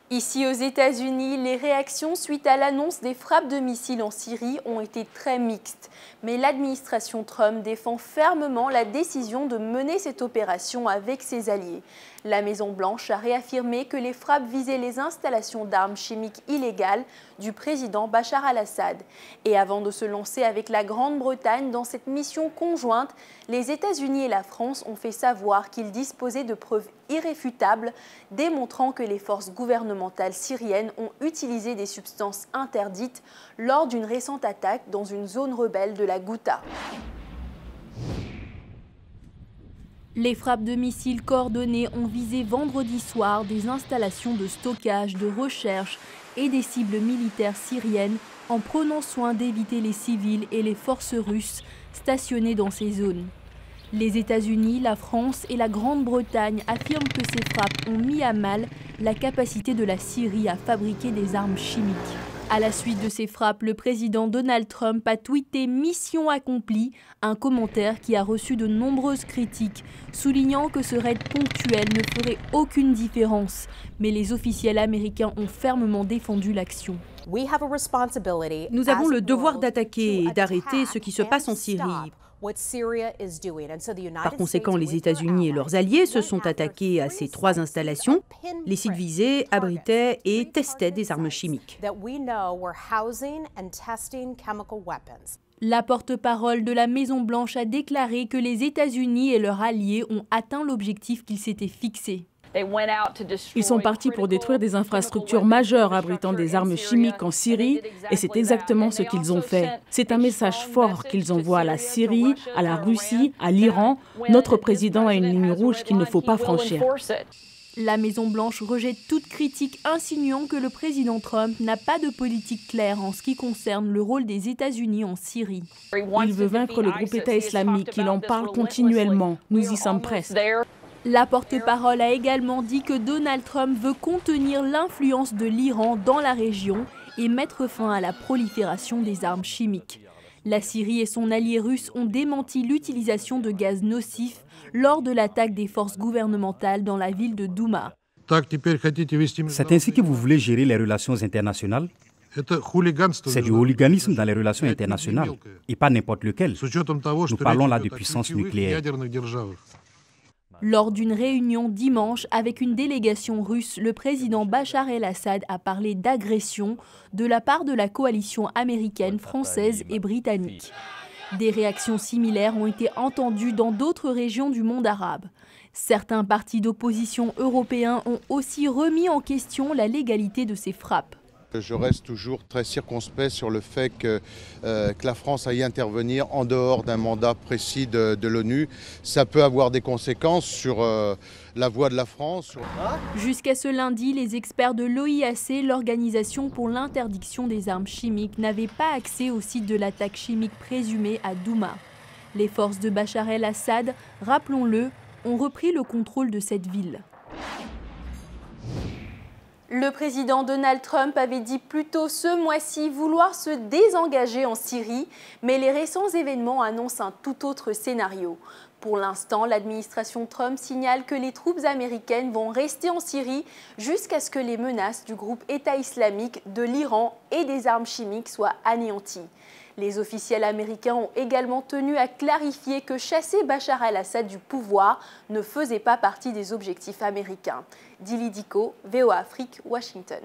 Ici aux États-Unis, les réactions suite à l'annonce des frappes de missiles en Syrie ont été très mixtes. Mais l'administration Trump défend fermement la décision de mener cette opération avec ses alliés. La Maison-Blanche a réaffirmé que les frappes visaient les installations d'armes chimiques illégales du président Bachar al-Assad. Et avant de se lancer avec la Grande-Bretagne dans cette mission conjointe, les États-Unis et la France ont fait savoir qu'ils disposaient de preuves irréfutables démontrant que les forces gouvernementales syriennes ont utilisé des substances interdites lors d'une récente attaque dans une zone rebelle de la Ghouta. Les frappes de missiles coordonnées ont visé vendredi soir des installations de stockage, de recherche et des cibles militaires syriennes en prenant soin d'éviter les civils et les forces russes stationnées dans ces zones. Les États-Unis, la France et la Grande-Bretagne affirment que ces frappes ont mis à mal la capacité de la Syrie à fabriquer des armes chimiques. À la suite de ces frappes, le président Donald Trump a tweeté « Mission accomplie », un commentaire qui a reçu de nombreuses critiques, soulignant que ce raid ponctuel ne ferait aucune différence. Mais les officiels américains ont fermement défendu l'action. Nous avons le devoir d'attaquer et d'arrêter ce qui se passe en Syrie. Par conséquent, les États-Unis et leurs alliés se sont attaqués à ces 3 installations. Les sites visés abritaient et testaient des armes chimiques. La porte-parole de la Maison-Blanche a déclaré que les États-Unis et leurs alliés ont atteint l'objectif qu'ils s'étaient fixé. Ils sont partis pour détruire des infrastructures majeures abritant des armes chimiques en Syrie et c'est exactement ce qu'ils ont fait. C'est un message fort qu'ils envoient à la Syrie, à la Russie, à l'Iran. Notre président a une ligne rouge qu'il ne faut pas franchir. La Maison-Blanche rejette toute critique insinuant que le président Trump n'a pas de politique claire en ce qui concerne le rôle des États-Unis en Syrie. Il veut vaincre le groupe État islamique, il en parle continuellement. Nous y sommes presque. La porte-parole a également dit que Donald Trump veut contenir l'influence de l'Iran dans la région et mettre fin à la prolifération des armes chimiques. La Syrie et son allié russe ont démenti l'utilisation de gaz nocifs lors de l'attaque des forces gouvernementales dans la ville de Douma. C'est ainsi que vous voulez gérer les relations internationales? C'est du hooliganisme dans les relations internationales, et pas n'importe lequel. Nous parlons là de puissance nucléaire. Lors d'une réunion dimanche avec une délégation russe, le président Bachar el-Assad a parlé d'agression de la part de la coalition américaine, française et britannique. Des réactions similaires ont été entendues dans d'autres régions du monde arabe. Certains partis d'opposition européens ont aussi remis en question la légalité de ces frappes. Je reste toujours très circonspect sur le fait que la France aille intervenir en dehors d'un mandat précis de l'ONU. Ça peut avoir des conséquences sur la voix de la France. Jusqu'à ce lundi, les experts de l'OIAC, l'Organisation pour l'interdiction des armes chimiques, n'avaient pas accès au site de l'attaque chimique présumée à Douma. Les forces de Bachar el-Assad, rappelons-le, ont repris le contrôle de cette ville. Le président Donald Trump avait dit plus tôt ce mois-ci vouloir se désengager en Syrie, mais les récents événements annoncent un tout autre scénario. Pour l'instant, l'administration Trump signale que les troupes américaines vont rester en Syrie jusqu'à ce que les menaces du groupe État islamique, de l'Iran et des armes chimiques soient anéanties. Les officiels américains ont également tenu à clarifier que chasser Bachar al-Assad du pouvoir ne faisait pas partie des objectifs américains. Dili Diko, VOA Afrique, Washington.